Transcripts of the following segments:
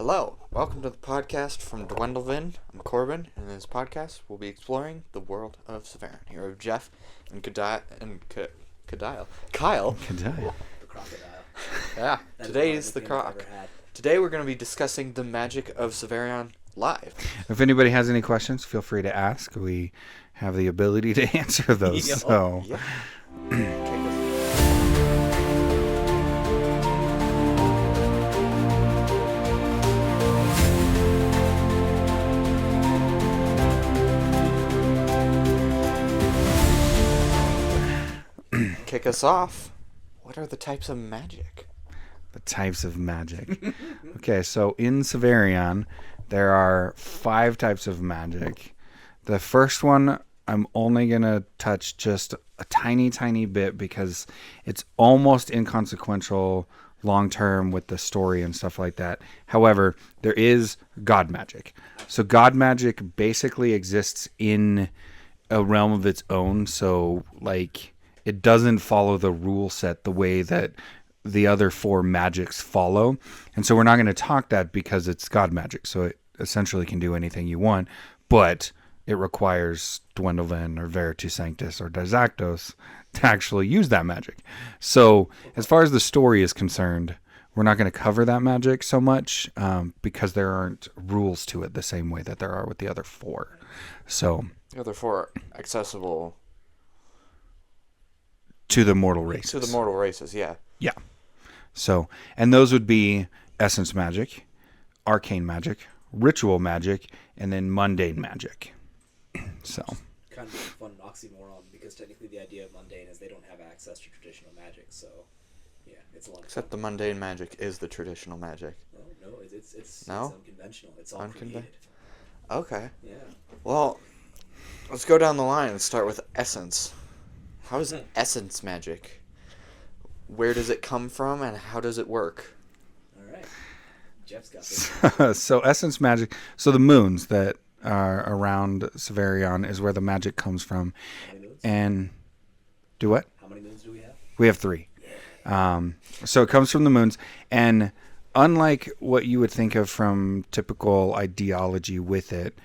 Hello, welcome to the podcast from Duendelvin. I'm Corbin, and in this podcast, we'll be exploring the world of Savarion. Here are Jeff and Kyle. Kyle. Kadaya. The crocodile. Yeah, That today is is the the hardest croc. thing I've ever had. Today we're going to be discussing the magic of Savarion live. If anybody has any questions, feel free to ask. We have the ability to answer those. Yeah. So, Yeah. Kick us off. What are the types of magic? the types of magic. Okay, so in Savarion, there are 5 types of magic. The first one, I'm only going to touch just a tiny bit because it's almost inconsequential long term with the story and stuff like that. However, there is god magic. So god magic basically exists in a realm of its own. So like it doesn't follow the rule set the way that the other 4 magics follow. And so we're not going to talk that because it's god magic. So it essentially can do anything you want, but it requires Duendelvin or Veritas Sanctus or Dizactos to actually use that magic. So as far as the story is concerned, we're not going to cover that magic so much because there aren't rules to it the same way that there are with the other 4. So The other 4 accessible to the mortal races. to the mortal races, yeah. Yeah. So, and those would be essence magic, arcane magic, ritual magic, and then mundane magic. So, Kind of a fun oxymoron because technically the idea of mundane is they don't have access to traditional magic. So, yeah, it's a lot of Except the fun. mundane magic is the traditional magic. No, it's No? unconventional. It's all Unconven- created. Okay. Yeah. Well, let's go down the line and start with essence. How is essence magic? Where does it come from and how does it work? All right. Jeff's got this. so essence magic. So the moons that are around Savarion is where the magic comes from. How many moons? And do what? How many moons do we have? We have 3. So it comes from the moons. And unlike what you would think of from typical ideology with it,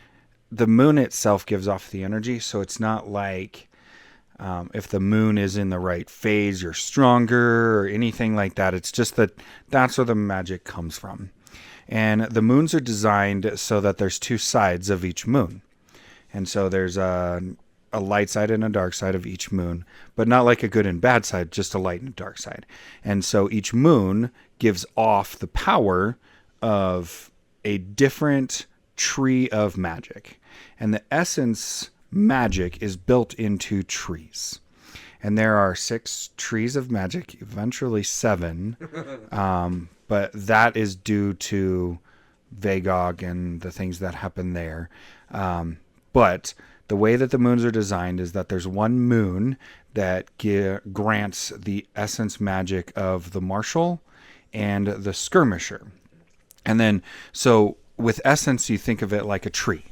the moon itself gives off the energy. So it's not like if the moon is in the right phase, you're stronger or anything like that. It's just that that's where the magic comes from. And the moons are designed so that there's 2 sides of each moon. And so there's a light side and a dark side of each moon, but not like a good and bad side, just a light and a dark side. And so each moon gives off the power of a different tree of magic. And the essence magic is built into trees. And there are 6 trees of magic, eventually 7. But that is due to Vagog and the things that happen there. But the way that the moons are designed is that there's one moon that grants the essence magic of the martial and the skirmisher. And then, so with essence, you think of it like a tree.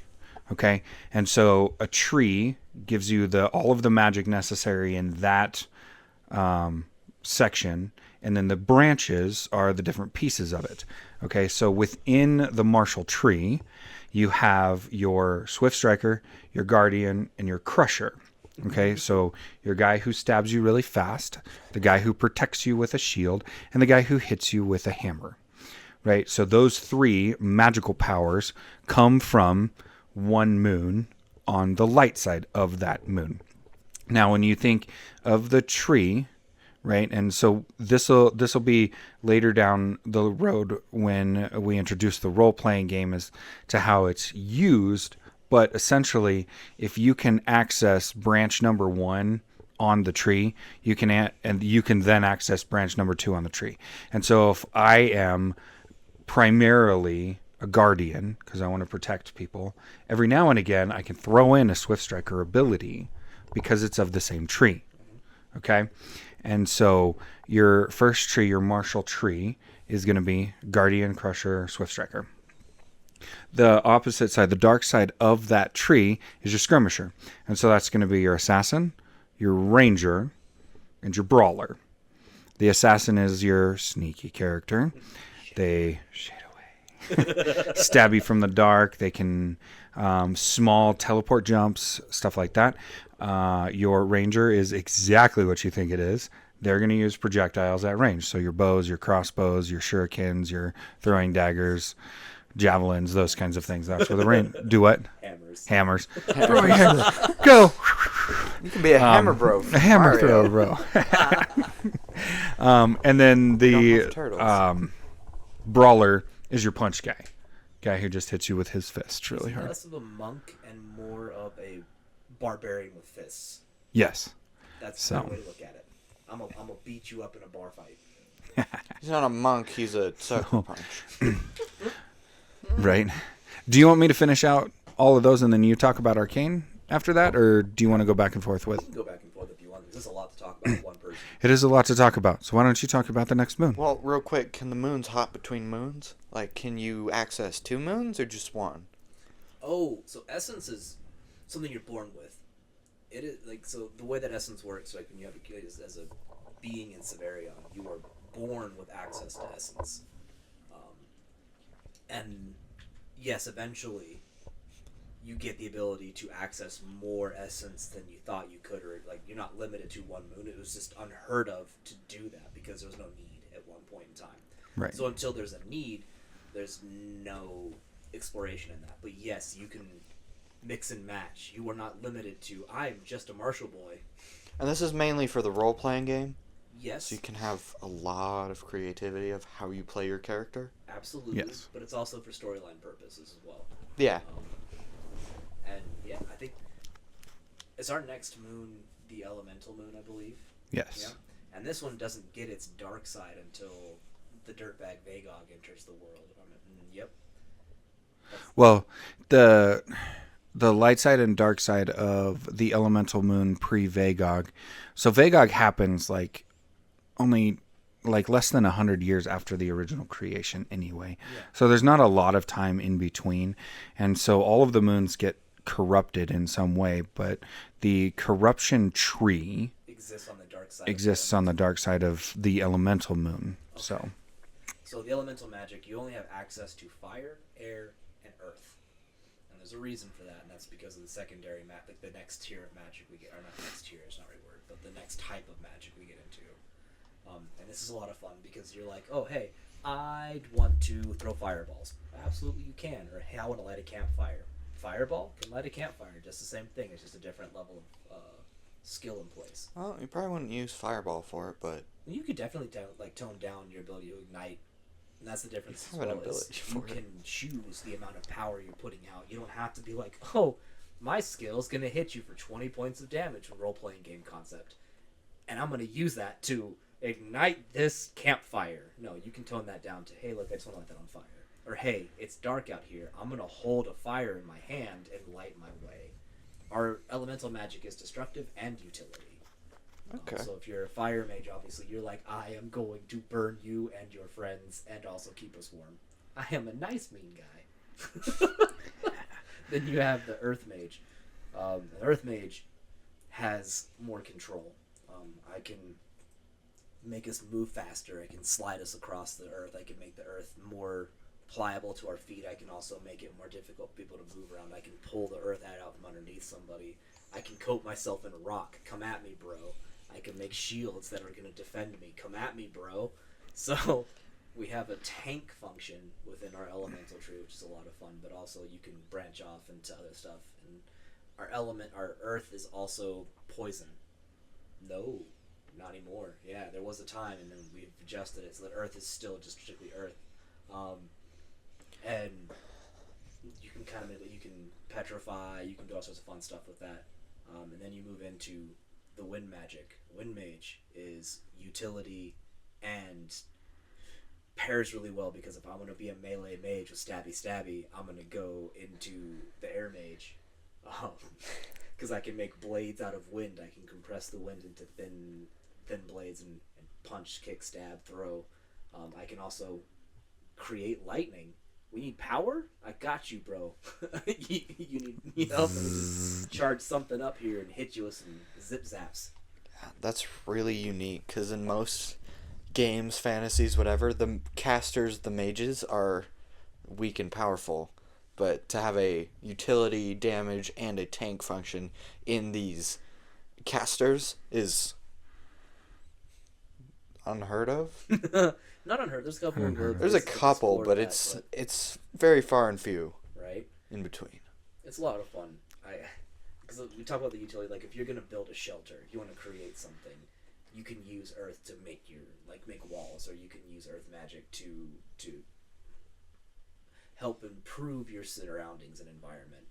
Okay, and so a tree gives you all of the magic necessary in that section, and then the branches are the different pieces of it. Okay, so within the martial tree, you have your swift striker, your guardian, and your crusher. Okay, so your guy who stabs you really fast, the guy who protects you with a shield, and the guy who hits you with a hammer. Right, so those 3 magical powers come from one moon on the light side of that moon. Now, when you think of the tree, right, and so this will be later down the road when we introduce the role-playing game as to how it's used, but essentially, if you can access branch number 1 on the tree, you can and you can then access branch number 2 on the tree. And so if I am primarily a guardian, because I want to protect people, every now and again I can throw in a swift striker ability because it's of the same tree. Okay, and so your first tree, your martial tree, is going to be guardian, crusher, swift striker. The opposite side, the dark side of that tree, is your skirmisher, and so that's going to be your assassin, your ranger, and your brawler. The assassin is your sneaky character. They shade away. stab you from the dark. They can small teleport jumps, stuff like that. Your ranger is exactly what you think it is. They're going to use projectiles at range. So your bows, your crossbows, your shurikens, your throwing daggers, javelins, those kinds of things. That's where the range. Do what? Hammers. Throw your hammer. Go. You can be a hammer bro. A hammer thrower, bro. And then the brawler is your punch guy who just hits you with his fists really hard. Less of a monk and more of a barbarian with fists. Yes. That's the way to look at it. I'm gonna beat you up in a bar fight. He's not a monk. He's a sucker punch. Right. Do you want me to finish out all of those and then you talk about Arcane after that, or do you want to go back and forth with? You can go back and forth if you want. There's a lot to talk about with one person. It is a lot to talk about. So why don't you talk about the next moon? Well, real quick, can the moons hop between moons? Like, can you access 2 moons or just 1? Oh, so essence is something you're born with. It is like, so the way that essence works, like when you have a kid as a being in Savarion, you are born with access to essence. And yes, eventually you get the ability to access more essence than you thought you could, or like you're not limited to 1 moon. It was just unheard of to do that because there was no need at one point in time. Right. So until there's a need, there's no exploration in that. But yes, you can mix and match. You are not limited to, I'm just a martial boy. And this is mainly for the role-playing game? Yes. So you can have a lot of creativity of how you play your character? Absolutely. Yes. But it's also for storyline purposes as well. Yeah. And yeah, I think, is our next moon the elemental moon, I believe? Yes. Yeah. And this one doesn't get its dark side until the dirtbag Vagog enters the world. Yep. Well, the light side and dark side of the elemental moon pre-Vagog. So Vagog happens like only like less than 100 years after the original creation anyway. Yeah. So there's not a lot of time in between. And so all of the moons get corrupted in some way, but the corruption tree exists on the dark side of the elemental moon. Okay. So the elemental magic, you only have access to fire, air, and earth. And there's a reason for that, and that's because of the secondary like the next tier of magic we get, or not next tier, it's not the right word, but the next type of magic we get into. And this is a lot of fun because you're like, oh, hey, I'd want to throw fireballs. Absolutely you can. Or, hey, I want to light a campfire. Fireball can light a campfire. Just the same thing. It's just a different level of skill in place. Well, you probably wouldn't use fireball for it, but... You could definitely tone down your ability to ignite. And that's the difference as well. You can choose the amount of power you're putting out. You don't have to be like, oh, my skill's going to hit you for 20 points of damage from role-playing game concept. And I'm going to use that to ignite this campfire. No, you can tone that down to, hey, look, I just want to light that on fire. Or, hey, it's dark out here. I'm going to hold a fire in my hand and light my way. Our elemental magic is destructive and utility. Okay. So if you're a fire mage, obviously, you're like, I am going to burn you and your friends and also keep us warm. I am a nice, mean guy. Then you have the earth mage. The earth mage has more control. I can make us move faster. I can slide us across the earth. I can make the earth more pliable to our feet. I can also make it more difficult for people to move around. I can pull the earth out from underneath somebody. I can coat myself in rock. Come at me, bro. I can make shields that are going to defend me. Come at me, bro. So we have a tank function within our elemental tree, which is a lot of fun, but also you can branch off into other stuff. And our earth is also poison. No, not anymore. Yeah, there was a time, and then we've adjusted it so that earth is still just strictly earth. And you can you can petrify, you can do all sorts of fun stuff with that. And then you move into the wind magic. Wind mage is utility and pairs really well because if I want to be a melee mage with stabby, I'm going to go into the air mage. Because I can make blades out of wind. I can compress the wind into thin blades and punch, kick, stab, throw. I can also create lightning. We need power? I got you, bro. you need help. Just charge something up here and hit you with some zip zaps. That's really unique, because in most games, fantasies, whatever, the casters, the mages, are weak and powerful, but to have a utility, damage, and a tank function in these casters is unheard of. Not unheard. There's a couple in World. There's a couple, but it's very far and few right in between. It's a lot of fun. Because we talk about the utility. Like if you're gonna build a shelter, if you want to create something, you can use Earth to make make walls, or you can use Earth magic to help improve your surroundings and environment.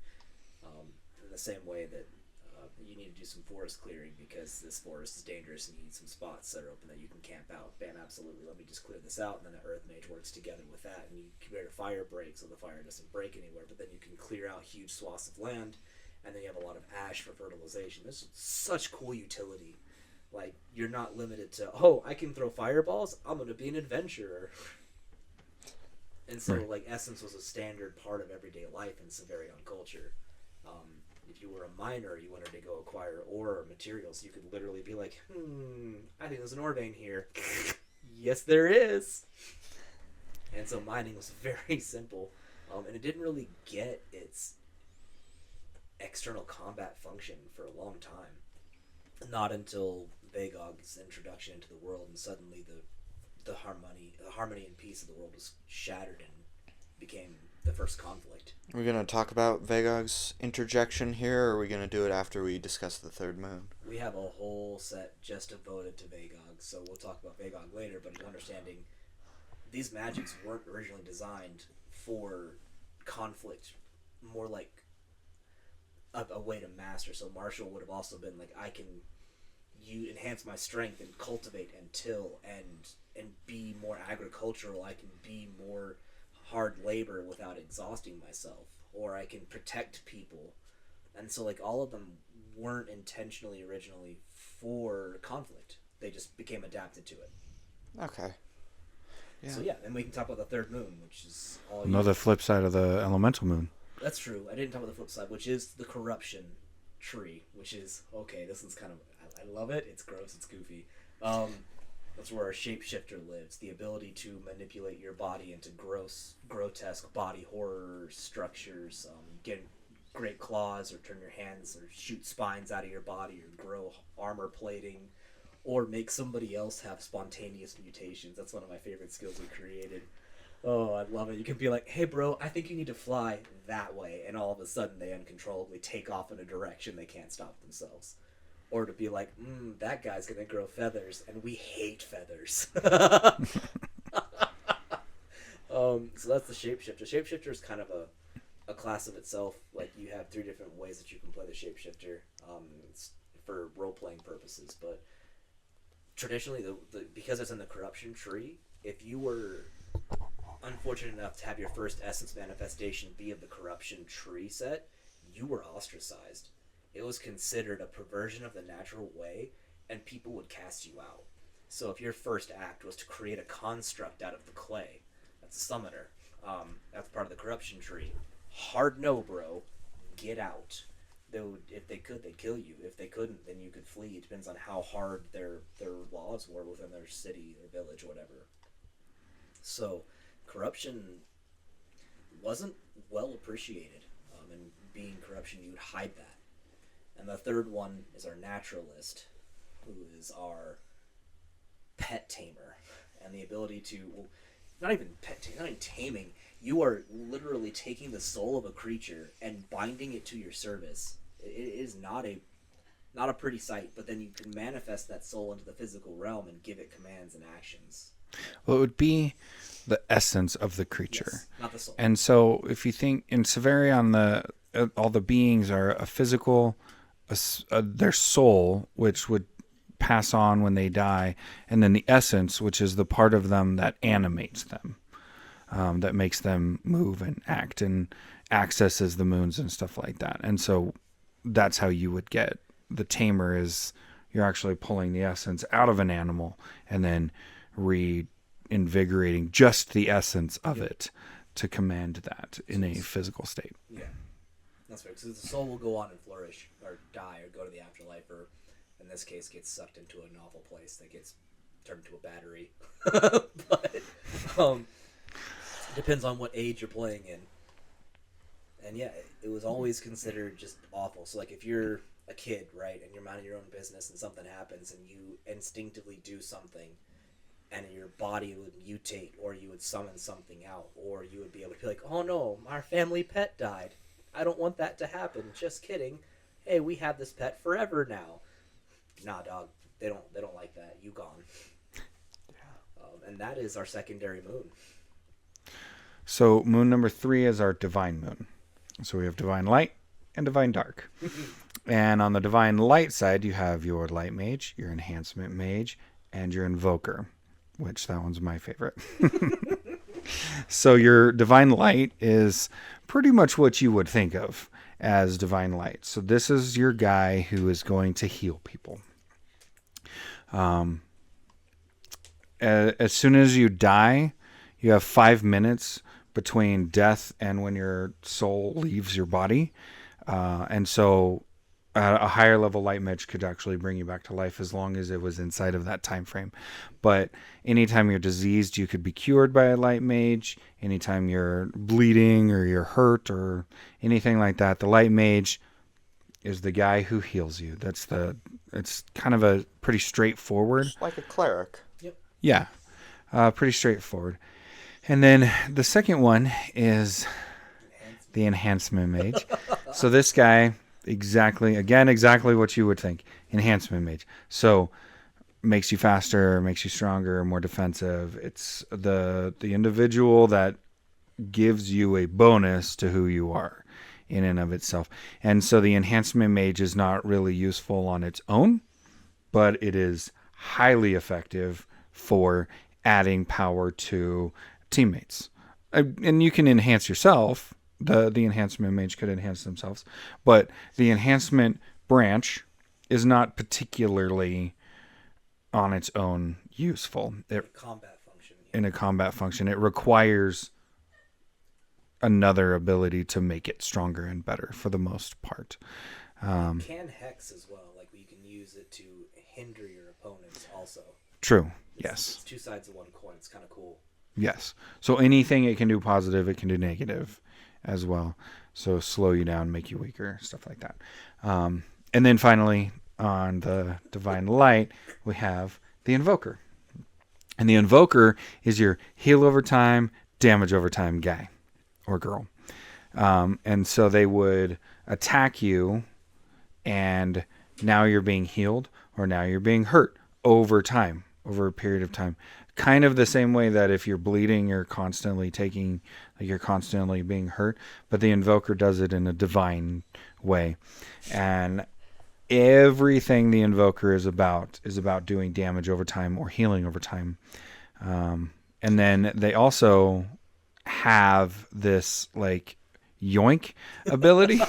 In the same way that you need to do some forest clearing because this forest is dangerous and you need some spots that are open that you can camp out. Bam, absolutely. Let me just clear this out, and then the Earth Mage works together with that, and you create a fire break so the fire doesn't break anywhere. But then you can clear out huge swaths of land, and then you have a lot of ash for fertilization. This is such cool utility. Like you're not limited to I can throw fireballs. I'm gonna be an adventurer. And so, like, essence was a standard part of everyday life in Savarion culture. If you were a miner, you wanted to go acquire ore or materials, you could literally be like, I think there's an ore vein here. Yes, there is. And so mining was very simple. And it didn't really get its external combat function for a long time. Not until Vagog's introduction into the world, and suddenly the harmony and peace of the world was shattered and became the first conflict. Are we going to talk about Vagog's interjection here, or are we going to do it after we discuss the third moon? We have a whole set just devoted to Vagog, so we'll talk about Vagog later, but understanding these magics weren't originally designed for conflict, more like a way to master. So Marshall would have also been like, I can enhance my strength and cultivate and till and be more agricultural. I can be more hard labor without exhausting myself, or I can protect people. And so like all of them weren't intentionally originally for conflict. They just became adapted to it. Okay. Yeah. So yeah, and we can talk about the third moon, which is all Another flip side of the elemental moon. That's true. I didn't talk about the flip side, which is the corruption tree, which is okay. This is kind of, I love it. It's gross. It's goofy. That's where our shapeshifter lives. The ability to manipulate your body into grotesque body horror structures. Get great claws, or turn your hands, or shoot spines out of your body, or grow armor plating, or make somebody else have spontaneous mutations. That's one of my favorite skills we created. Oh, I love it. You can be like, hey, bro, I think you need to fly that way. And all of a sudden, they uncontrollably take off in a direction they can't stop themselves. Or to be like, that guy's going to grow feathers, and we hate feathers. So that's the shapeshifter. Shapeshifter is kind of a class of itself. Like, you have 3 different ways that you can play the shapeshifter it's for role-playing purposes. But traditionally, because it's in the corruption tree, if you were unfortunate enough to have your first essence manifestation be of the corruption tree set, you were ostracized. It was considered a perversion of the natural way, and people would cast you out. So if your first act was to create a construct out of the clay, that's a summoner. That's part of the corruption tree. Hard no, bro. Get out. If they could, they'd kill you. If they couldn't, then you could flee. It depends on how hard their laws were within their city or village or whatever. So corruption wasn't well appreciated. And being corruption, you would hide that. And the third one is our naturalist, who is our pet tamer. And the ability to, not even taming, you are literally taking the soul of a creature and binding it to your service. It is not a pretty sight, but then you can manifest that soul into the physical realm and give it commands and actions. Well, it would be the essence of the creature. Yes, not the soul. And so if you think in Savarion, all the beings are a physical, their soul, which would pass on when they die, and then the essence, which is the part of them that animates them, that makes them move and act and accesses the moons and stuff like that. And so that's how you would get the tamer, is you're actually pulling the essence out of an animal and then reinvigorating just the essence of it to command that in a physical state. Yeah. That's right, because the soul will go on and flourish, or die, or go to the afterlife, or in this case, gets sucked into a novel place that gets turned into a battery. But Depends on what age you're playing in. And yeah, it was always considered just awful. So like if you're a kid, right, and you're minding your own business and something happens and you instinctively do something and your body would mutate or you would summon something out or you would be able to be like, "Oh no, our family pet died. I don't want that to happen. Just kidding. Hey, we have this pet forever now." Nah, dog. They don't like that. You gone. And that is our secondary moon. So moon number 3 is our divine moon. So we have divine light and divine dark. And on the divine light side, you have your light mage, your enhancement mage, and your invoker, which that one's my favorite. So your divine light is pretty much what you would think of as divine light. So this is your guy who is going to heal people. As soon as you die, you have 5 minutes between death and when your soul leaves your body. And so a higher level light mage could actually bring you back to life as long as it was inside of that time frame. But anytime you're diseased, you could be cured by a light mage. Anytime you're bleeding or you're hurt or anything like that, the light mage is the guy who heals you. It's kind of a pretty straightforward. Just like a cleric. Yeah, pretty straightforward. And then the second one is the enhancement mage. So this guy, exactly what you would think. Enhancement mage. So makes you faster, makes you stronger, more defensive. It's the individual that gives you a bonus to who you are in and of itself. And so the enhancement mage is not really useful on its own, but it is highly effective for adding power to teammates. And you can enhance yourself. The enhancement mage could enhance themselves, but the enhancement branch is not particularly on its own useful. Combat function. In a combat function, it requires another ability to make it stronger and better for the most part. It can hex as well. Like you can use it to hinder your opponents also. True. Yes. It's two sides of one coin. It's kind of cool. Yes. So anything it can do positive, it can do negative as well. So slow you down, make you weaker, stuff like that. And then finally, on the divine light, we have the invoker. And the invoker is your heal over time, damage over time guy or girl. And so they would attack you, and now you're being healed, or now you're being hurt over time, over a period of time. Kind of the same way that if you're bleeding, you're constantly you're constantly being hurt, but the invoker does it in a divine way. And everything the invoker is about doing damage over time or healing over time. And then they also have this like yoink ability.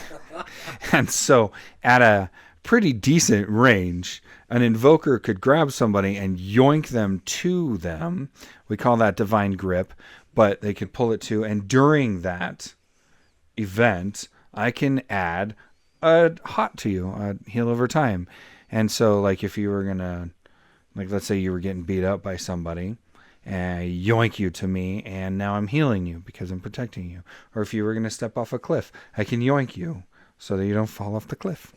And so at a pretty decent range, an invoker could grab somebody and yoink them to them. We call that divine grip, but they could pull it to, and during that event, I can add a hot to you, a heal over time. And so like if you were gonna, like let's say you were getting beat up by somebody, and I yoink you to me, and now I'm healing you because I'm protecting you. Or if you were gonna step off a cliff, I can yoink you so that you don't fall off the cliff.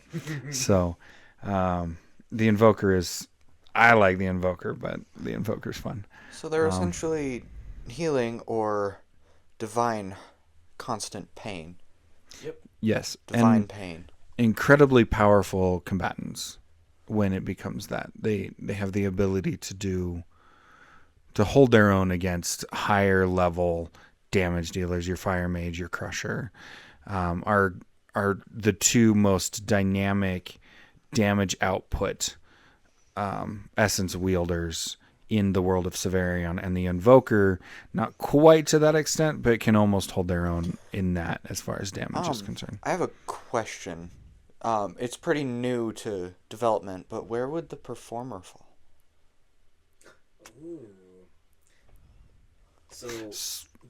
So the invoker is, I like the invoker, but the invoker's fun. So they're essentially healing or divine constant pain. Yep. Yes. Divine and pain. Incredibly powerful combatants when it becomes that. They have the ability to hold their own against higher level damage dealers. Your fire mage, your crusher, are the two most dynamic damage output essence wielders in the world of Savarion, and the invoker not quite to that extent, but can almost hold their own in that as far as damage is concerned. I have a question. It's pretty new to development, but where would the performer fall? Ooh. So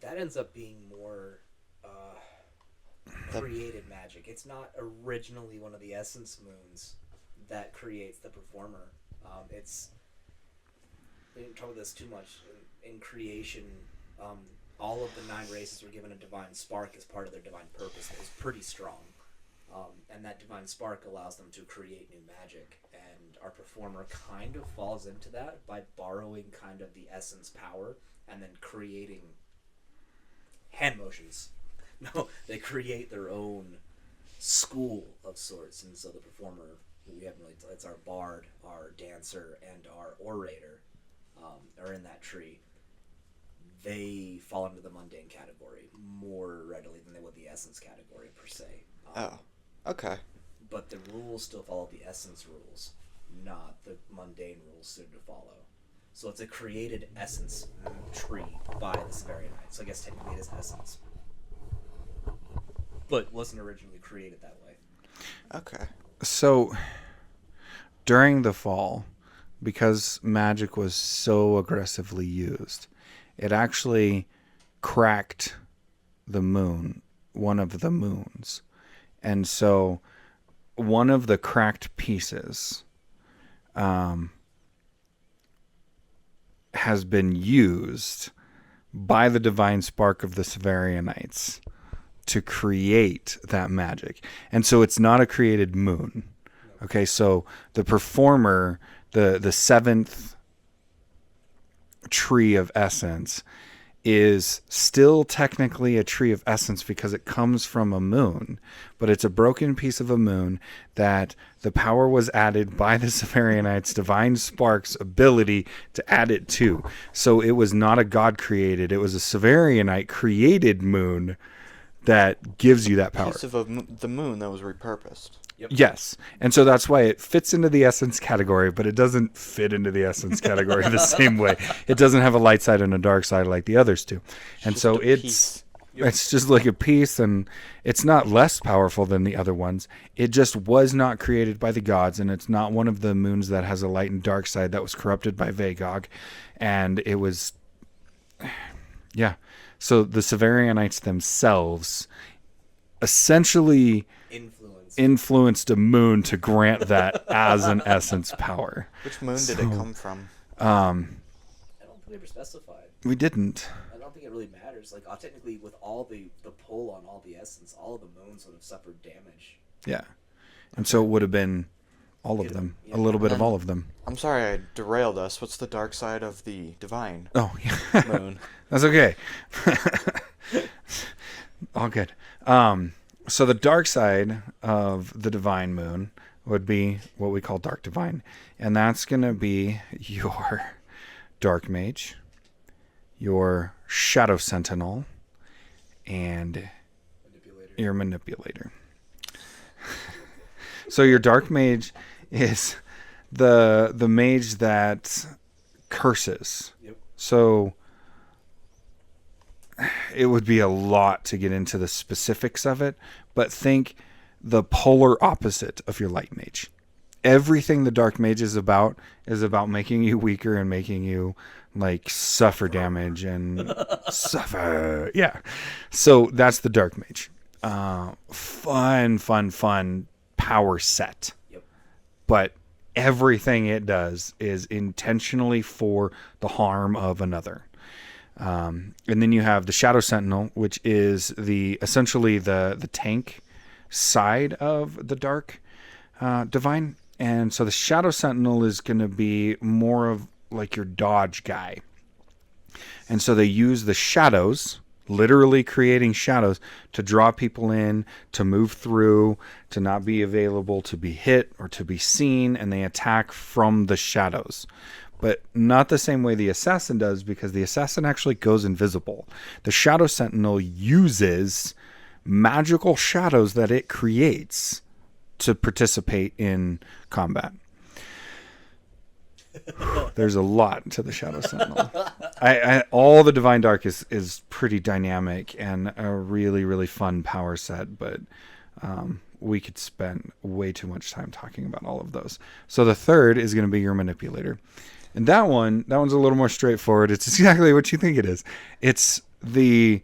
that ends up being more created magic. It's not originally one of the essence moons that creates the performer. We didn't talk about this too much in creation. all of the 9 races were given a divine spark as part of their divine purpose that was pretty strong. And that divine spark allows them to create new magic. And our performer kind of falls into that by borrowing kind of the essence power and then creating hand motions. No, they create their own school of sorts. And so the performer, who we haven't really, it's our bard, our dancer, and our orator, are in that tree. They fall into the mundane category more readily than they would the essence category per se. Okay. But the rules still follow the essence rules, not the mundane rules soon to follow. So it's a created essence tree by the Savarion Knights. So I guess technically it is essence. But wasn't originally created that way. Okay. So during the fall, because magic was so aggressively used, it actually cracked the moon, one of the moons. And so one of the cracked pieces has been used by the divine spark of the Savarianites to create that magic. And so it's not a created moon. Okay, so the performer, the seventh tree of essence, is still technically a tree of essence because it comes from a moon, but it's a broken piece of a moon that the power was added by the Savarianites' divine spark's ability to add it to. So it was not a god created, it was a Savarianite created moon that gives you that power. Piece of the moon that was repurposed. Yep. Yes. And so that's why it fits into the essence category, but it doesn't fit into the essence category the same way. It doesn't have a light side and a dark side like the others do. And Just so a it's piece. it's just like a piece, and it's not less powerful than the other ones. It just was not created by the gods, and it's not one of the moons that has a light and dark side that was corrupted by Vagog. And it was yeah. So the Savarianites themselves essentially influenced a moon to grant that as an essence power. Which moon did it come from? I don't think we ever specified. We didn't. I don't think it really matters. Like, technically, with all the pull on all the essence, all of the moons would have suffered damage. Yeah. And so it would have been all of them. A little bit of all of them. I'm sorry I derailed us. What's the dark side of the divine Oh, yeah. moon? That's okay. All good. So the dark side of the divine moon would be what we call dark divine. And that's going to be your dark mage, your shadow sentinel, and your manipulator. So your dark mage is the mage that curses. Yep. So it would be a lot to get into the specifics of it, but think the polar opposite of your light mage. Everything the dark mage is about making you weaker and making you like suffer damage and suffer. Yeah. So that's the dark mage. Fun power set. Yep. But everything it does is intentionally for the harm of another. And then you have the Shadow Sentinel, which is essentially the tank side of the Dark Divine. And so the Shadow Sentinel is going to be more of like your dodge guy. And so they use the shadows, literally creating shadows, to draw people in, to move through, to not be available to be hit or to be seen, and they attack from the shadows. But not the same way the assassin does, because the assassin actually goes invisible. The Shadow Sentinel uses magical shadows that it creates to participate in combat. There's a lot to the Shadow Sentinel. All the Divine Dark is pretty dynamic and a really, really fun power set, but we could spend way too much time talking about all of those. So the third is going to be your manipulator. And that one's a little more straightforward. It's exactly what you think it is. It's the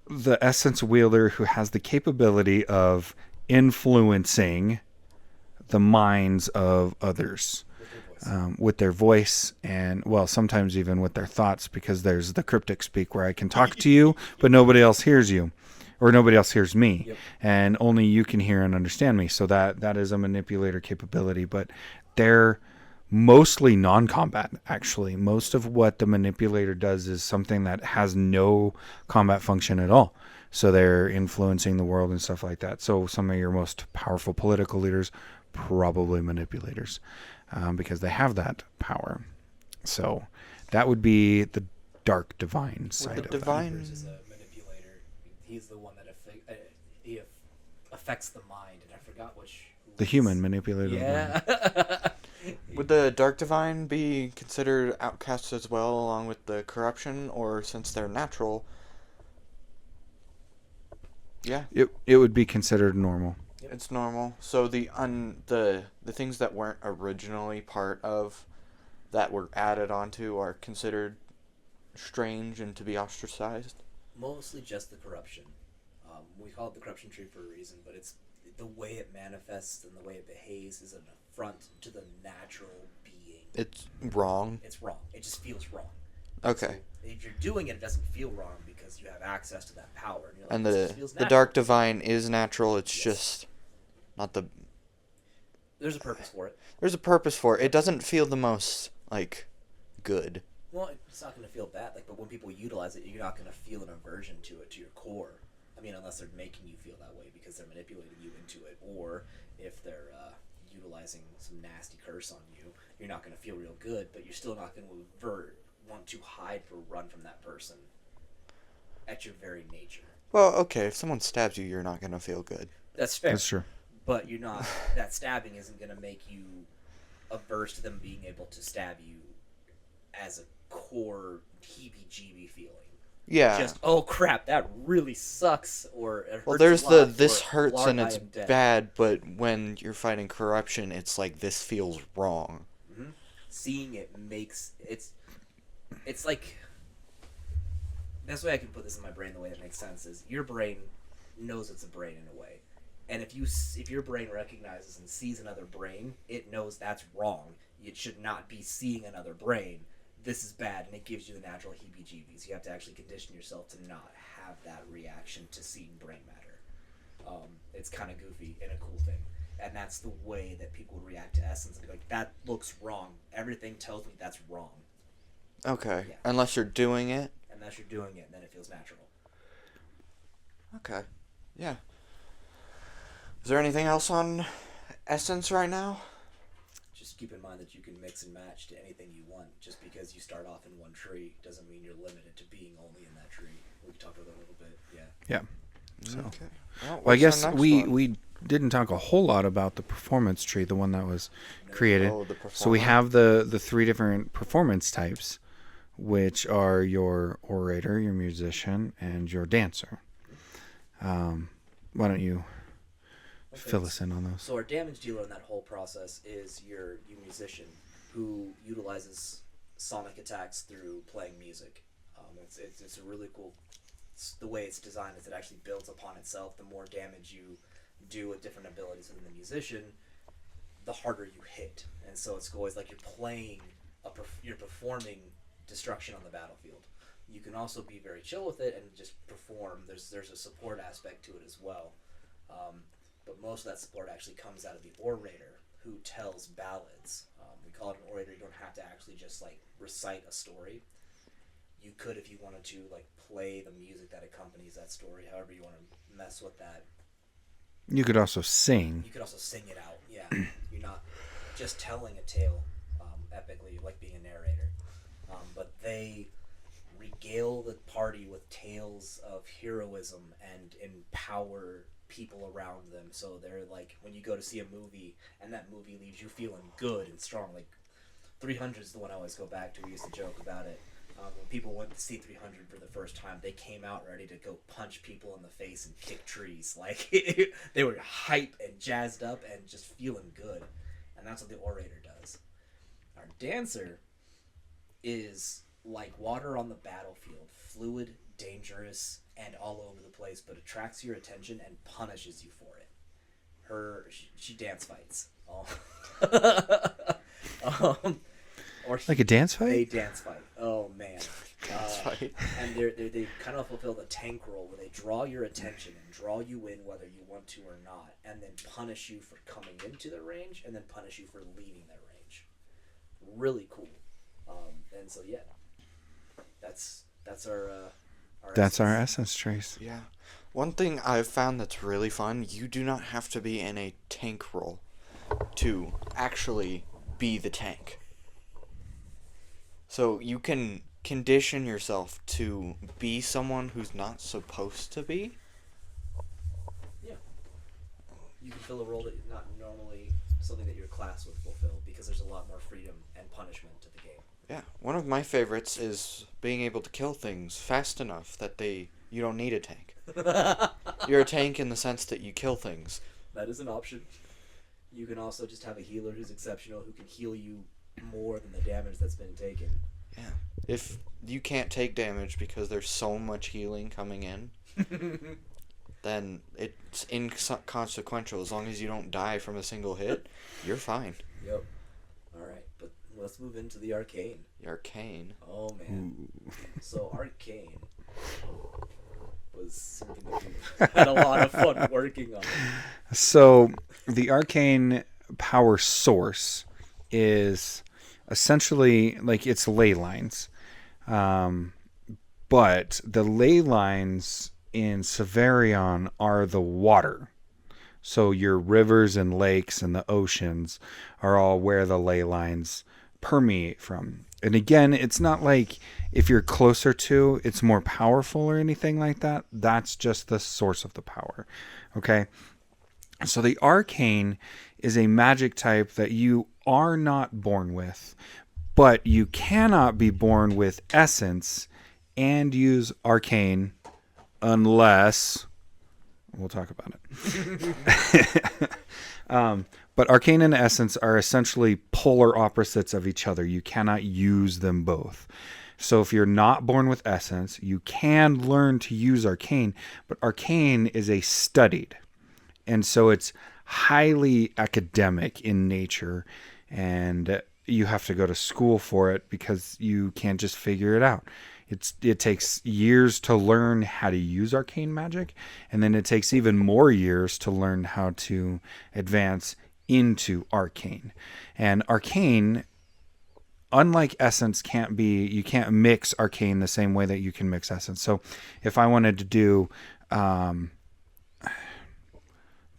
essence wielder who has the capability of influencing the minds of others. with their voice and, well, sometimes even with their thoughts, because there's the cryptic speak where I can talk to you, but nobody else hears you, or nobody else hears me, Yep. and only you can hear and understand me. So that is a manipulator capability, but they're mostly non-combat, actually. Most of what the manipulator does is something that has no combat function at all. So they're influencing the world and stuff like that. So some of your most powerful political leaders, probably manipulators, because they have that power. So that would be the dark divine side of divine- Reapers is a manipulator. He's the one that he affects the mind, and I forgot which. that. The human manipulator. Yeah. Would the Dark Divine be considered outcasts as well, along with the corruption, or since they're natural? Yeah, It would be considered normal. it's normal. So the things that weren't originally part of that were added onto are considered strange and to be ostracized. Mostly just the corruption. We call it the corruption tree for a reason, but it's the way it manifests and the way it behaves is an affront to the natural being. It's wrong. It's wrong. It just feels wrong. Okay. So if you're doing it, it doesn't feel wrong because you have access to that power. And, you're like, And "This just feels the natural." Dark Divine is natural. It's Yes. just not the. There's a purpose for it. There's a purpose for it. It doesn't feel the most good. Well, it's not going to feel bad. But when people utilize it, you're not going to feel an aversion to it to your core. I mean, unless they're making you feel that way because they're manipulating you into it, or if they're utilizing some nasty curse on you, you're not going to feel real good, but you're still not going to want to hide or run from that person at your very nature. Well, okay. If someone stabs you, you're not gonna feel good. That's fair. That's true. But you're not. That stabbing isn't going to make you averse to them being able to stab you as a core heebie-jeebie feeling. Yeah. Just, oh crap, that really sucks, or it hurts Well, there's a lot, this or, hurts Lord, and I it's am dead. bad, but when you're fighting corruption, it's like this feels wrong. Mm-hmm. Seeing it makes it's like, best way I can put this in my brain, the way that makes sense is your brain knows it's a brain in a way, and if your brain recognizes and sees another brain, it knows that's wrong. It should not be seeing another brain. This is bad, and it gives you the natural heebie-jeebies. You have to actually condition yourself to not have that reaction to seeing brain matter. It's kind of goofy and a cool thing, and that's the way that people would react to essence and be like, that looks wrong. Everything tells me that's wrong. Okay. Yeah. Unless you're doing it. Unless you're doing it, then it feels natural. Okay. Yeah. Is there anything else on essence right now? Just keep in mind that you can mix and match to anything you want. Just because you start off in one tree doesn't mean you're limited to being only in that tree. We talked about that a little bit, yeah. Yeah. So, Okay. well, I what's guess the next we one? we didn't talk a whole lot about the performance tree, the one that was created. Oh, the So we performer. have the three different performance types, which are your orator, your musician, and your dancer. Why don't you fill us in on those? So our damage dealer in that whole process is your musician who utilizes sonic attacks through playing music. It's a really cool. The way it's designed is it actually builds upon itself. The more damage you do with different abilities than the musician, the harder you hit. And so it's always like you're performing destruction on the battlefield. You can also be very chill with it and just perform. There's a support aspect to it as well. But most of that support actually comes out of the orator, who tells ballads. We call it an orator. You don't have to actually just recite a story. You could, if you wanted to, play the music that accompanies that story. However you want to mess with that. You could also sing. You could also sing it out. Yeah, you're not just telling a tale epically, like being a narrator. But they regale the party with tales of heroism and empower people around them. So they're like, when you go to see a movie and that movie leaves you feeling good and strong, 300 is the one I always go back to. We used to joke about it. When people went to see 300 for the first time, they came out ready to go punch people in the face and kick trees. They were hype and jazzed up and just feeling good. And that's what the orator does. Our dancer is like water on the battlefield, fluid, dangerous, and all over the place, but attracts your attention and punishes you for it. She dance fights. Oh. Um, or Like a dance they fight? dance fight. Oh man. That's right. And they kind of fulfill the tank role where they draw your attention and draw you in whether you want to or not, and then punish you for coming into their range, and then punish you for leaving their range. Really cool. And so yeah, that's our That's our essence. essence trace. Yeah. One thing I've found that's really fun, you do not have to be in a tank role to actually be the tank. So you can condition yourself to be someone who's not supposed to be. Yeah, you can fill a role that not normally something that your class would fulfill because there's a lot more freedom and punishment to the game. Yeah, one of my favorites is being able to kill things fast enough that you don't need a tank. You're a tank in the sense that you kill things. That is an option. You can also just have a healer who's exceptional who can heal you more than the damage that's been taken. Yeah. If you can't take damage because there's so much healing coming in, then it's inconsequential. As long as you don't die from a single hit, you're fine. Yep. Alright, but let's move into the arcane. The arcane. Oh man. So arcane was something that we had a lot of fun working on. So the arcane power source is essentially like it's ley lines. But the ley lines in Savarion are the water. So your rivers and lakes and the oceans are all where the ley lines permeate from. And again, it's not like if you're closer to, it's more powerful or anything like that. That's just the source of the power. Okay? So the arcane is a magic type that you are not born with, but you cannot be born with essence and use arcane unless we'll talk about it. But arcane and essence are essentially polar opposites of each other. You cannot use them both. So if you're not born with essence, you can learn to use arcane, but arcane is a studied. And so it's highly academic in nature, and you have to go to school for it because you can't just figure it out. It takes years to learn how to use arcane magic, and then it takes even more years to learn how to advance into arcane. And arcane, unlike essence, you can't mix arcane the same way that you can mix essence. So if I wanted to do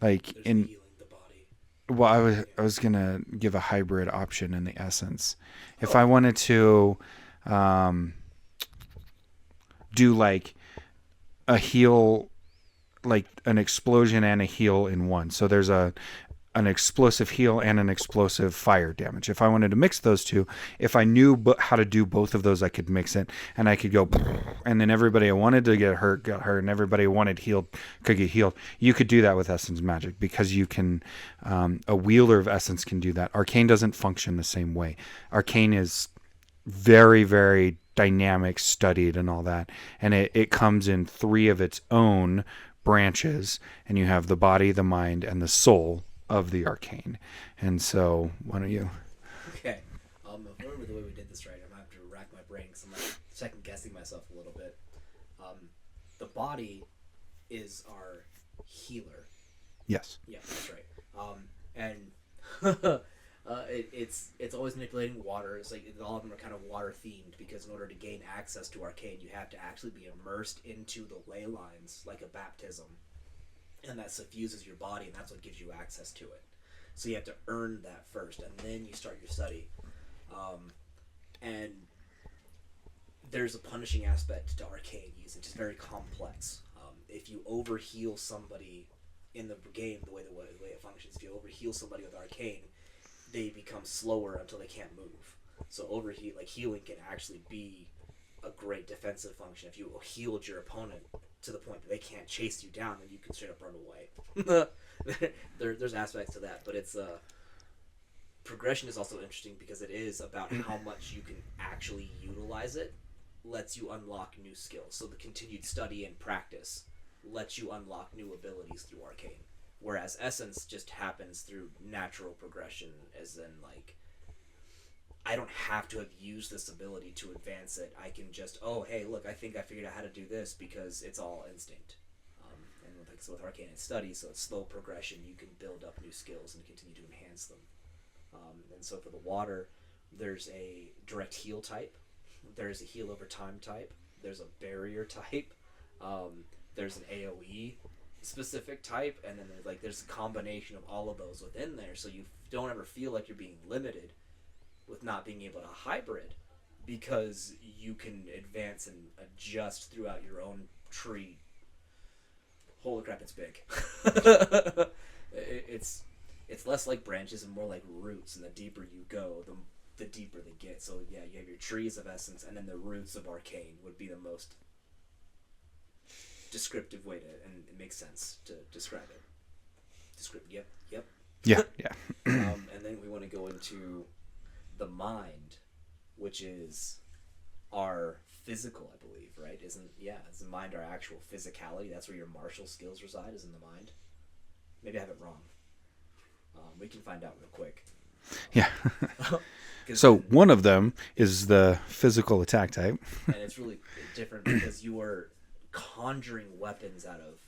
like There's in healing the body. well, I was gonna give a hybrid option in the essence. If I wanted to do like a heal, like an explosion and a heal in one. So there's an explosive heal and an explosive fire damage. If I wanted to mix those two, if I knew how to do both of those, I could mix it, and I could go, and then everybody I wanted to get hurt got hurt, and everybody I wanted healed could get healed. You could do that with essence magic because you can. A wielder of essence can do that. Arcane doesn't function the same way. Arcane is very, very dynamic, studied, and all that, and it comes in 3 of its own branches, and you have the body, the mind, and the soul of the arcane. And so, why don't you? Okay. If I remember the way we did this right, I'm gonna have to rack my brain because I'm like second guessing myself a little bit. The body is our healer. Yes. Yeah, that's right. And it's always manipulating water. It's like all of them are kind of water themed because in order to gain access to arcane, you have to actually be immersed into the ley lines like a baptism, and that suffuses your body, and that's what gives you access to it. So you have to earn that first, and then you start your study. And there's a punishing aspect to arcane use. It's just very complex. If you overheal somebody in the game, the way it functions, if you overheal somebody with arcane, they become slower until they can't move. So healing can actually be a great defensive function. If you healed your opponent to the point that they can't chase you down, then you can straight up run away. There's aspects to that, but it's progression is also interesting because it is about how much you can actually utilize it. Lets you unlock new skills. So the continued study and practice lets you unlock new abilities through arcane. Whereas essence just happens through natural progression, as in like I don't have to have used this ability to advance it. I can just, oh, hey, look, I think I figured out how to do this because it's all instinct. And with Arcane, it's study, so it's slow progression. You can build up new skills and continue to enhance them. And so for the water, there's a direct heal type. There's a heal over time type. There's a barrier type. There's an AoE specific type, and then there's a combination of all of those within there, so you don't ever feel like you're being limited with not being able to hybrid, because you can advance and adjust throughout your own tree. Holy crap, it's big. It's less like branches and more like roots, and the deeper you go, the deeper they get. So yeah, you have your trees of essence, and then the roots of Arcane would be the most descriptive way to, and it makes sense to describe it. Yep. Yeah. And then we want to go into the mind, which is our physical, I believe, right? Is the mind our actual physicality? That's where your martial skills reside, is in the mind. Maybe I have it wrong. We can find out real quick. Yeah. So one of them is the physical attack type. And it's really different because you are conjuring weapons out of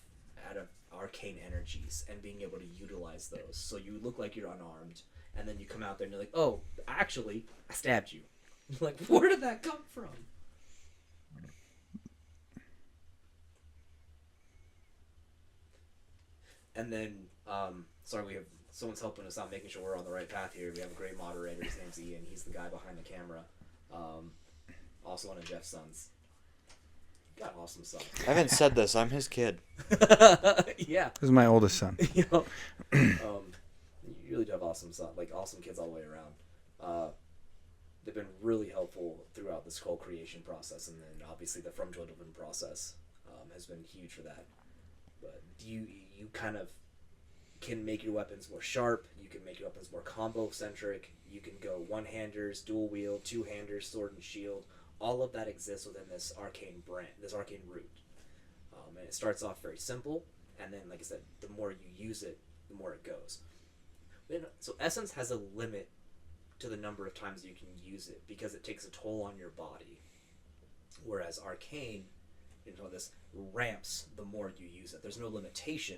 arcane energies and being able to utilize those. So you look like you're unarmed, and then you come out there and you're like, oh, actually, I stabbed you. You're like, where did that come from? And then, sorry, we have someone's helping us out, making sure we're on the right path here. We have a great moderator. His name's Ian. He's the guy behind the camera. Also one of Jeff's sons. Got an awesome son. I haven't said this. I'm his kid. Yeah. This is my oldest son. You really do have awesome awesome kids all the way around. They've been really helpful throughout this whole creation process, and then obviously the From Duendelvin process has been huge for that. But you kind of can make your weapons more sharp. You can make your weapons more combo centric. You can go one-handers, dual wield, two-handers, sword and shield. All of that exists within this arcane brand, this arcane root. And it starts off very simple, and then, like I said, the more you use it, the more it goes. So Essence has a limit to the number of times you can use it because it takes a toll on your body. Whereas Arcane, this ramps the more you use it. There's no limitation,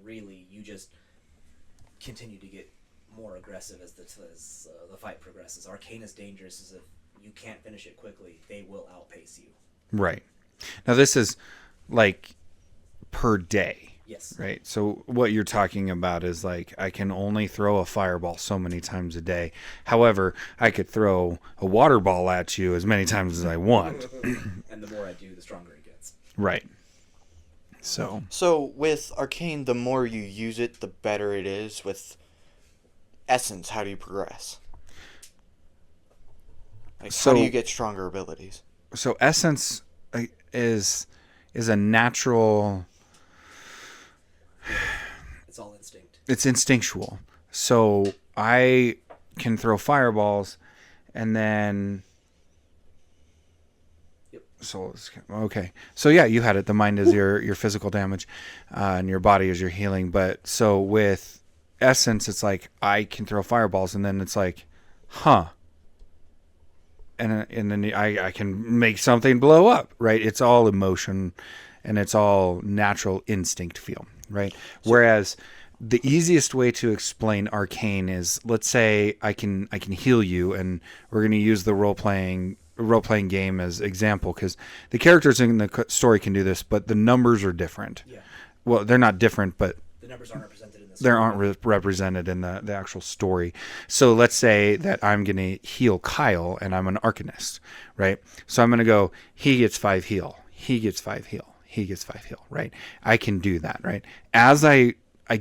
really. You just continue to get more aggressive as the fight progresses. Arcane is dangerous as if you can't finish it quickly, they will outpace you. Right. Now this is like per day. Yes. Right. So what you're talking about is like I can only throw a fireball so many times a day. However, I could throw a water ball at you as many times as I want. And the more I do, the stronger it gets. Right. So with Arcane, the more you use it, the better it is. With Essence, how do you progress? How do you get stronger abilities? So Essence is a natural. It's all instinct. It's instinctual. So I can throw fireballs, and then. Yep. So okay. So yeah, you had it. The mind is your physical damage, and your body is your healing. But so with Essence, it's like I can throw fireballs, and then it's like, huh. And then I can make something blow up, right? It's all emotion, and it's all natural instinct feel, right? Whereas the easiest way to explain Arcane is, let's say I can heal you, and we're going to use the role playing game as example because the characters in the story can do this, but the numbers are different. Yeah. Well, they're not different, but The numbers aren't represented in this. they aren't represented in the actual story. So let's say that I'm going to heal Kyle and I'm an Arcanist, right? So I'm going to go, he gets 5 heal, he gets 5 heal, he gets 5 heal, right? I can do that, right? As I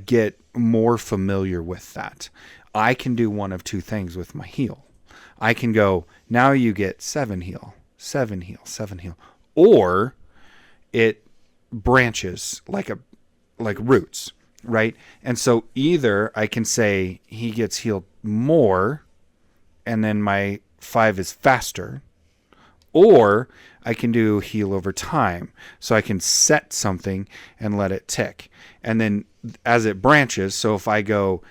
get more familiar with that, I can do one of two things with my heal. I can go, now you get 7 heal, 7 heal, 7 heal. Or it branches like roots. Right. And so either I can say he gets healed more and then my 5 is faster, or I can do heal over time. So I can set something and let it tick. And then as it branches, so if I go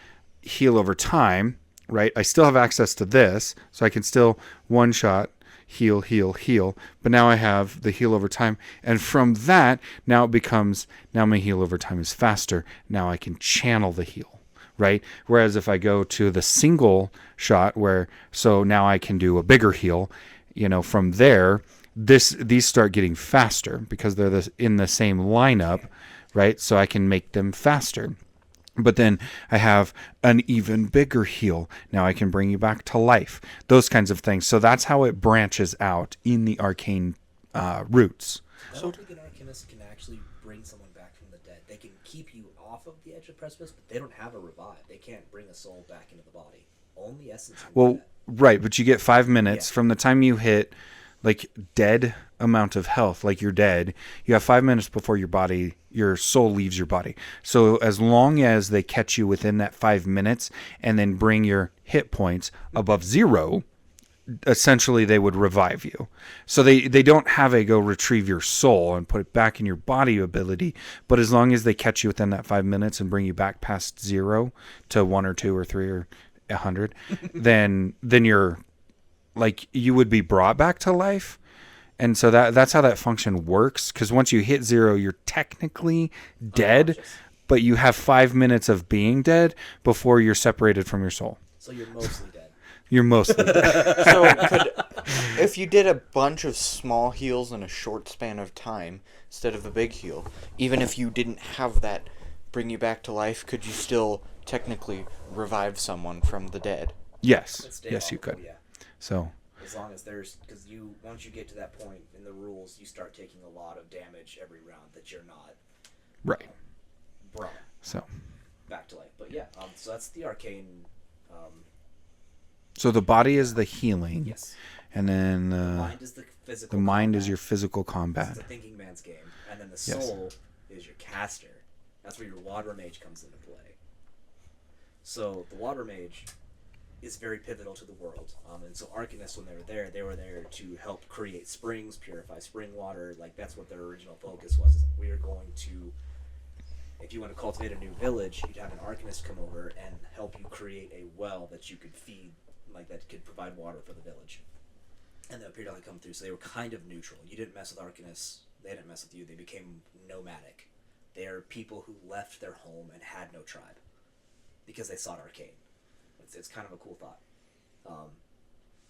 heal over time, right? I still have access to this, so I can still one shot, heal, heal, heal. But now I have the heal over time. And from that, now it becomes, now my heal over time is faster. Now I can channel the heal, right? Whereas if I go to the single shot so now I can do a bigger heal, from there, these start getting faster because they're in the same lineup, right? So I can make them faster. But then I have an even bigger heal. Now I can bring you back to life. Those kinds of things. So that's how it branches out in the arcane roots. I don't think an Arcanist can actually bring someone back from the dead. They can keep you off of the edge of the precipice, but they don't have a revive. They can't bring a soul back into the body. Only essence can do that. Right, but you get 5 minutes from the time you hit dead amount of health, like you're dead. You have 5 minutes before your soul leaves your body. So as long as they catch you within that 5 minutes and then bring your hit points above 0, essentially they would revive you. So they don't have a go retrieve your soul and put it back in your body ability, but as long as they catch you within that 5 minutes and bring you back past 0 to 1 or 2 or 3 or 100, then you're you would be brought back to life. And so that's how that function works, because once you hit 0, you're technically dead, but you have 5 minutes of being dead before you're separated from your soul. So you're mostly dead. You're mostly dead. So if you did a bunch of small heals in a short span of time instead of a big heal, even if you didn't have that bring you back to life, could you still technically revive someone from the dead? Yes, you could. Yeah. So as long as because once you get to that point in the rules, you start taking a lot of damage every round that you're not right. Brought So back to life. But yeah, so that's the arcane. So the body is the healing. Yes. And then the mind is the physical. The mind combat. is your physical combat. It's a thinking man's game, and then the soul is your caster. That's where your water mage comes into play. So the water mage is very pivotal to the world. And so Arcanists, when they were there to help create springs, purify spring water. That's what their original focus was. Is we are going to, if you want to cultivate a new village, you'd have an Arcanist come over and help you create a well that you could feed, that could provide water for the village. And they would periodically come through, so they were kind of neutral. You didn't mess with Arcanists, they didn't mess with you. They became nomadic. They are people who left their home and had no tribe because they sought arcane. It's kind of a cool thought.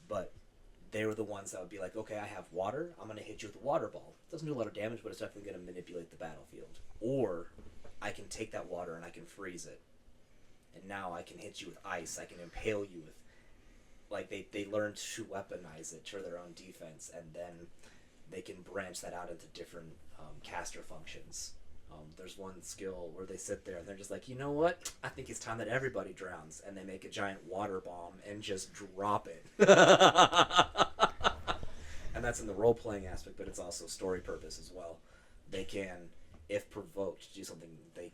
But they were the ones that would be like, okay, I have water, I'm going to hit you with a water ball. It doesn't do a lot of damage, but it's definitely going to manipulate the battlefield. Or I can take that water and I can freeze it. And now I can hit you with ice, I can impale you with... They learned to weaponize it for their own defense, and then they can branch that out into different caster functions. There's one skill where they sit there and they're just like, you know what? I think it's time that everybody drowns, and they make a giant water bomb and just drop it. And that's in the role-playing aspect, but it's also story purpose as well. They can, if provoked, do something. They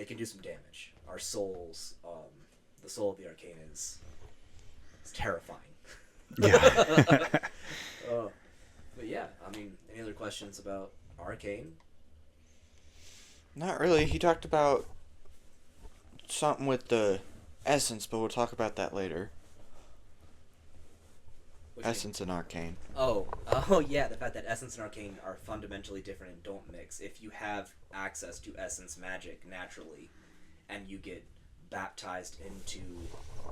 can do some damage. Our souls, the soul of the arcane is terrifying. Yeah. But yeah, any other questions about arcane? Not really. He talked about something with the essence, but we'll talk about that later. Essence and arcane. Oh yeah, the fact that essence and arcane are fundamentally different and don't mix. If you have access to essence magic naturally, and you get baptized into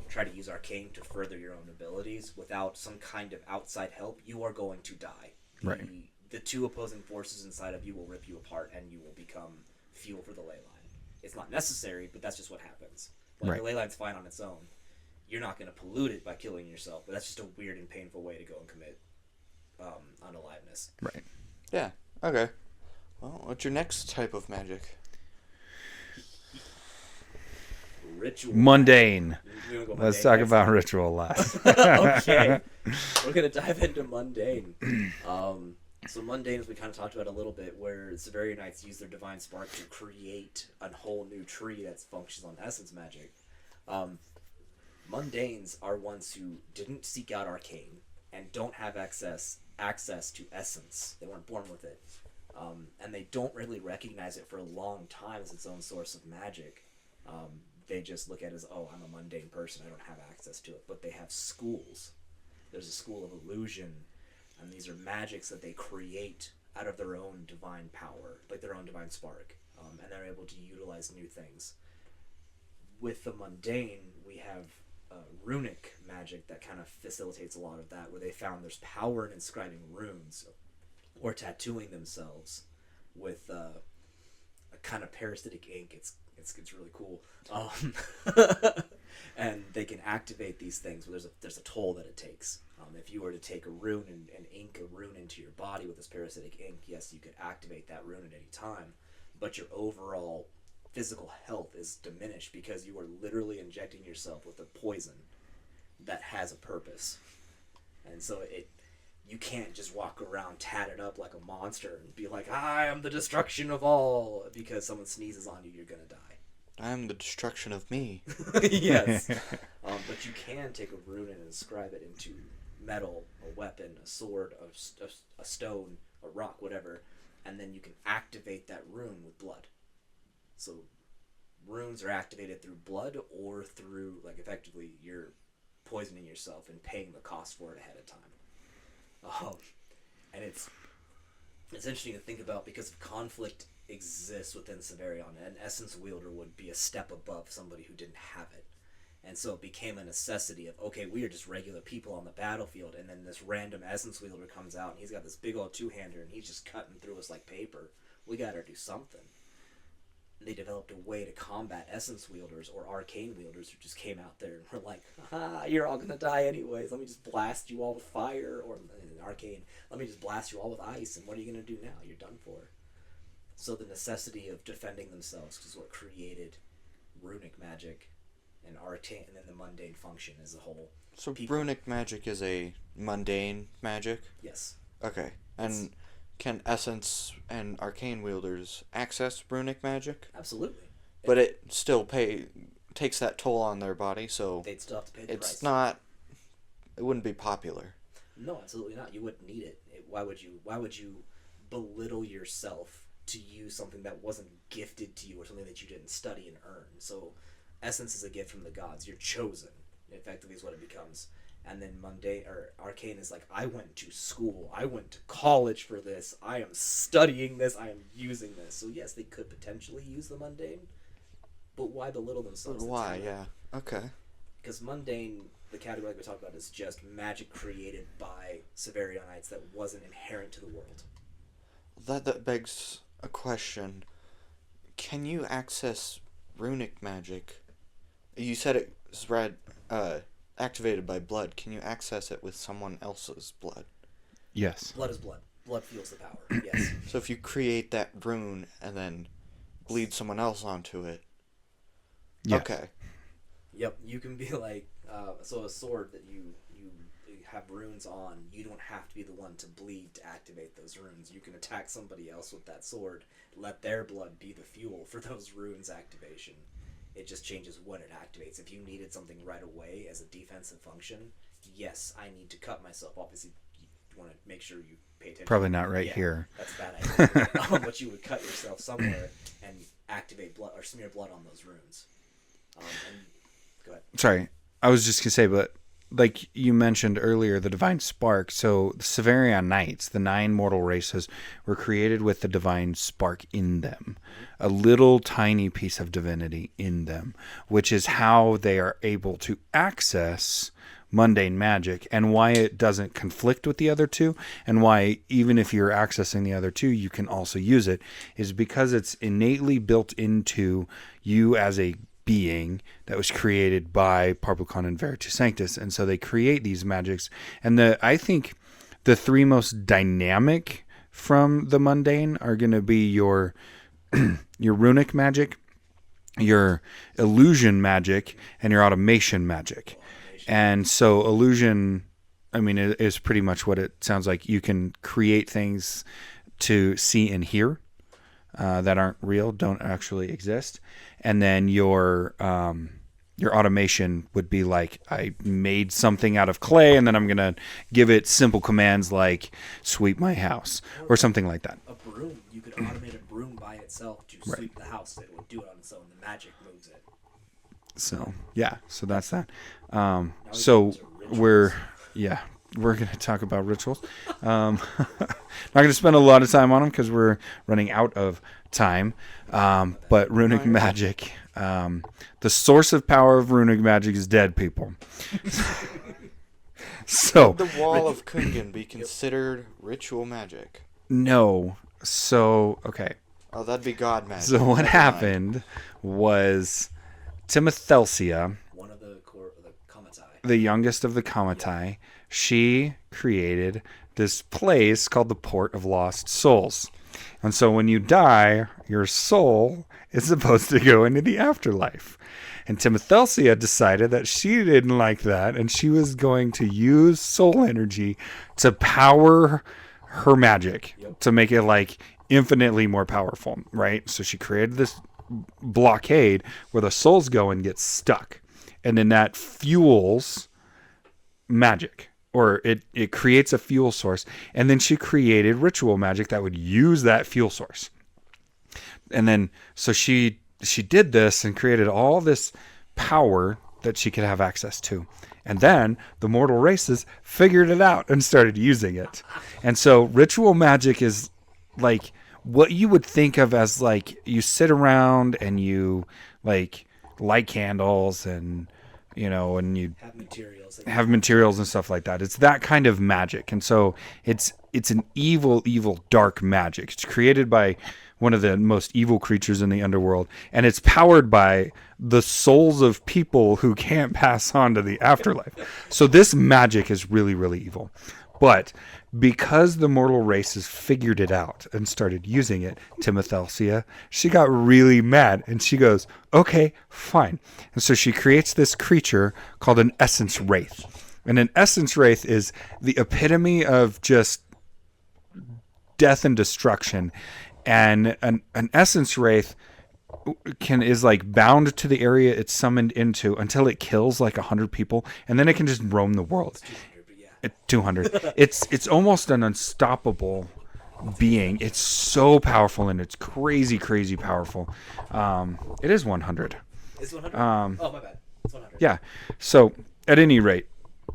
try to use arcane to further your own abilities without some kind of outside help, you are going to die. Right. The two opposing forces inside of you will rip you apart, and you will become fuel for the ley line. It's not necessary, but that's just what happens. The ley line's fine on its own. You're not going to pollute it by killing yourself, but that's just a weird and painful way to go and commit unaliveness. Right. Yeah. Okay. Well, what's your next type of magic? Ritual. Mundane. mundane Let's talk about ritual last. Okay. We're going to dive into mundane. So mundane, as we kind of talked about a little bit, where Savarion Knights use their divine spark to create a whole new tree that functions on essence magic. Mundanes are ones who didn't seek out arcane and don't have access to essence. They weren't born with it. And they don't really recognize it for a long time as its own source of magic. they just look at it as, oh, I'm a mundane person, I don't have access to it. But they have schools. There's a school of illusion, and these are magics that they create out of their own divine power, like their own divine spark, and they're able to utilize new things. With the mundane, we have runic magic that kind of facilitates a lot of that, where they found there's power in inscribing runes or tattooing themselves with a kind of parasitic ink. It's really cool, and they can activate these things. But there's a toll that it takes. If you were to take a rune and ink a rune into your body with this parasitic ink, yes, you could activate that rune at any time, but your overall physical health is diminished because you are literally injecting yourself with a poison that has a purpose. And so you can't just walk around tatted up like a monster and be like, I am the destruction of all, because someone sneezes on you, you're gonna die. I am the destruction of me. Yes. But you can take a rune and inscribe it into metal, a weapon, a sword, a stone, a rock, whatever, and then you can activate that rune with blood. So runes are activated through blood or through, like, effectively you're poisoning yourself and paying the cost for it ahead of time. And it's interesting to think about, because if conflict exists within Savarion, an essence wielder would be a step above somebody who didn't have it. And so it became a necessity of, okay, we are just regular people on the battlefield, and then this random essence wielder comes out, and he's got this big old two-hander, and he's just cutting through us like paper. We gotta do something. And they developed a way to combat essence wielders or arcane wielders who just came out there and were like, you're all gonna die anyways, let me just blast you all with fire, or arcane, let me just blast you all with ice, and what are you gonna do now? You're done for. So the necessity of defending themselves is what created runic magic and arcane, and then the mundane function as a whole. So runic magic is a mundane magic? Yes. Okay. And can essence and arcane wielders access runic magic? Absolutely. But it still takes that toll on their body, so they'd still have to pay the price. It wouldn't be popular. No, absolutely not. You wouldn't need it. Why would you belittle yourself to use something that wasn't gifted to you, or something that you didn't study and earn? So essence is a gift from the gods. You're chosen, effectively, is what it becomes. And then mundane or arcane is like, I went to school, I went to college for this, I am studying this, I am using this. So yes, they could potentially use the mundane, but why belittle themselves? But why? Yeah. Okay. Because mundane, the category like we talked about, is just magic created by Savarionites that wasn't inherent to the world. That begs a question. Can you access runic magic? You said it was activated by blood. Can you access it with someone else's blood? Yes. Blood is blood. Blood fuels the power. Yes. So if you create that rune and then bleed someone else onto it. Yes. Okay. Yep. You can be like, so a sword that you have runes on, you don't have to be the one to bleed to activate those runes. You can attack somebody else with that sword, let their blood be the fuel for those runes activation. It just changes what it activates. If you needed something right away as a defensive function, yes, I need to cut myself. Obviously, you want to make sure you pay attention. Probably not right here. That's a bad idea. But you would cut yourself somewhere and activate blood or smear blood on those runes. And go ahead. Sorry, I was just gonna say, but like you mentioned earlier, the divine spark. So the Savarion Knights, the 9 mortal races, were created with the divine spark in them, a little tiny piece of divinity in them, which is how they are able to access mundane magic, and why it doesn't conflict with the other two, and why even if you're accessing the other two, you can also use it, is because it's innately built into you as a being that was created by Parbucon and Veritas Sanctus. And so they create these magics, and I think the 3 most dynamic from the mundane are going to be your runic magic, your illusion magic, and your automation magic. And so illusion, I mean, it is pretty much what it sounds like. You can create things to see and hear that aren't real, don't actually exist. And then your automation would be like, I made something out of clay, and then I'm going to give it simple commands like sweep my house or something like that. A broom. You could automate a broom by itself to sweep the house. It would do it on its own. The magic moves it. So yeah, so that's that. Now we So get into rituals. we're going to talk about rituals. Not going to spend a lot of time on them because we're running out of time. But runic you're magic, the source of power of runic magic is dead people. So The wall of Kungan be considered ritual magic. no, so okay. Oh, that'd be god magic. So what Never mind. happened was Timothelsia, One of the Komatai. the youngest of the Komatai, she created this place called the Port of Lost Souls. And so when you die, your soul is supposed to go into the afterlife. And Timothelsia decided that she didn't like that, and she was going to use soul energy to power her magic, to make it like infinitely more powerful, right? So she created this blockade where the souls go and get stuck. And then that fuels magic, or it creates a fuel source. And then she created ritual magic that would use that fuel source. And then so she did this and created all this power that she could have access to. And then the mortal races figured it out and started using it. And so ritual magic is like what you would think of as like you sit around and you like light candles and and you Have materials. have materials and stuff like that. It's that kind of magic. And so it's an evil, dark magic. It's created by one of the most evil creatures in the underworld, and it's powered by the souls of people who can't pass on to the afterlife. So this magic is really, really evil. But because the mortal races figured it out and started using it, Timothelsia, she got really mad and she goes, okay, fine. And so she creates this creature called an essence wraith. And an essence wraith is the epitome of just death and destruction. And an essence wraith is like bound to the area it's summoned into until it kills like 100 people, and then it can just roam the world. 200. It's almost an unstoppable being. It's so powerful and it's crazy powerful. It is 100. It's 100? Oh, my bad. It's 100. Yeah. So at any rate,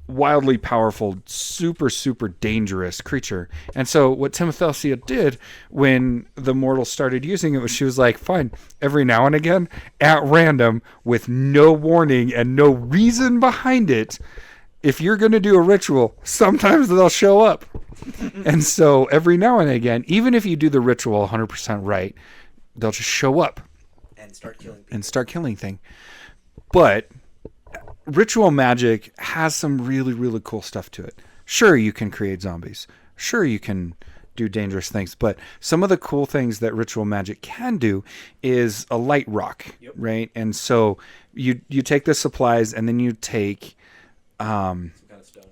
wildly powerful, super dangerous creature. And so what Timothelsia did when the mortals started using it was she was like, fine, every now and again, at random, with no warning and no reason behind it, if you're going to do a ritual, sometimes they'll show up. And so every now and again, even if you do the ritual 100% right, they'll just show up And start killing people. and start killing things. But ritual magic has some really cool stuff to it. Sure, you can create zombies. Sure, you can do dangerous things. But some of the cool things that ritual magic can do is a light rock, right? And so you take the supplies and then you take Some kind of stone.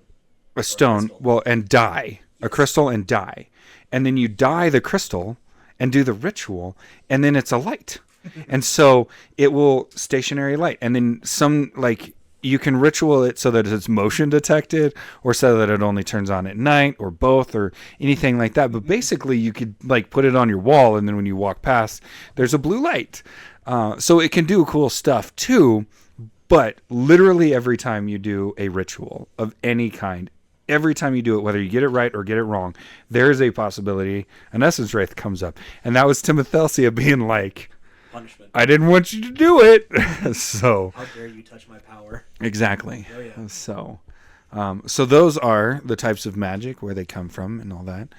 a stone, crystal. well, and dye, a crystal and dye. And then you dye the crystal and do the ritual, and then it's a light. And so it will stationary light. And then some, like, you can ritual it so that it's motion detected, or so that it only turns on at night, or both, or anything like that. But basically you could like put it on your wall, and then when you walk past, there's a blue light. So it can do cool stuff too. But literally every time you do a ritual of any kind, every time you do it, whether you get it right or get it wrong, there is a possibility an essence wraith comes up. And that was Timothelsia being like, Punishment. I didn't want you to do it. So How dare you touch my power? exactly. Oh, yeah. So those are the types of magic, where they come from and all that.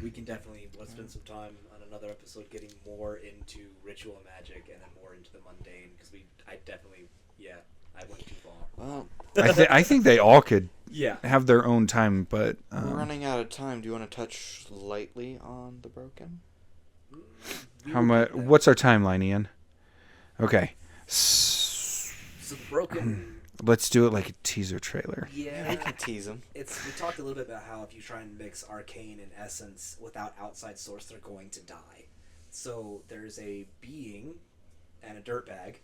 We can definitely let's spend some time on another episode getting more into ritual magic and then more into the mundane, because I went too far. Well, I think they all could Yeah. have their own time, but we're running out of time. Do you want to touch lightly on the broken? how much? What's our timeline, Ian? Okay, So the broken. let's do it like a teaser trailer. Yeah. We can tease them. We talked a little bit about how if you try and mix arcane and essence without outside source, they're going to die. So there's a being and a dirtbag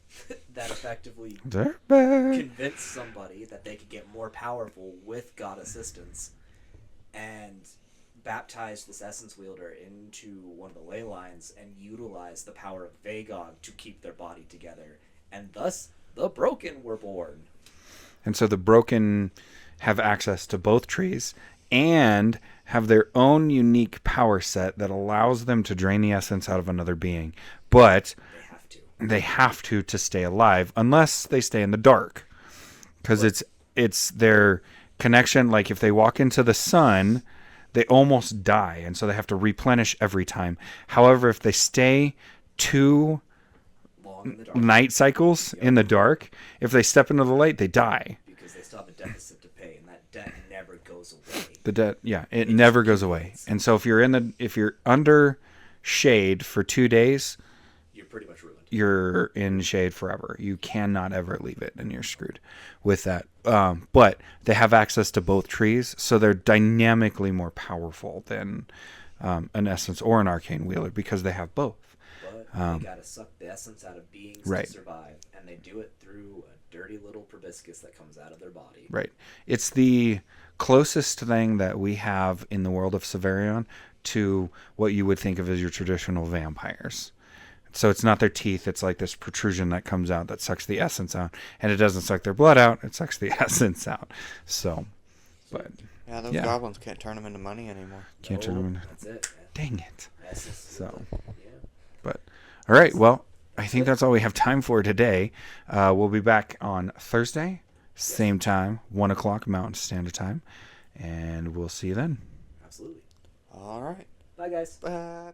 that effectively Dirtbag. convinced somebody that they could get more powerful with god assistance, and baptized this essence wielder into one of the ley lines and utilized the power of Vagog to keep their body together, and thus The broken were born. And so the broken have access to both trees and have their own unique power set that allows them to drain the essence out of another being. But they have to stay alive unless they stay in the dark. Because it's their connection. Like if they walk into the sun, they almost die. And so they have to replenish every time. However, if they stay 2 night cycles in the dark, if they step into the light, they die. Because they still have a deficit to pay, and that debt never goes away. The debt, yeah, it never goes away. And so if you're under shade for 2 days, you're pretty much ruined. You're in shade forever. You cannot ever leave it, and you're screwed with that. But they have access to both trees, so they're dynamically more powerful than an essence or an arcane wheeler because they have both. But they gotta suck the essence out of beings to survive, and they do it through a dirty little proboscis that comes out of their body. Right. It's the closest thing that we have in the world of Savarion to what you would think of as your traditional vampires. So it's not their teeth. It's like this protrusion that comes out that sucks the essence out. And it doesn't suck their blood out. It sucks the essence out. So, but... Yeah, those goblins can't turn them into money anymore. Can't turn them into... That's it, man. Dang it. So, yeah. But, all right. Well, I think that's all we have time for today. We'll be back on Thursday, same time, 1 o'clock Mountain Standard Time. And we'll see you then. Absolutely. All right. Bye, guys. Bye.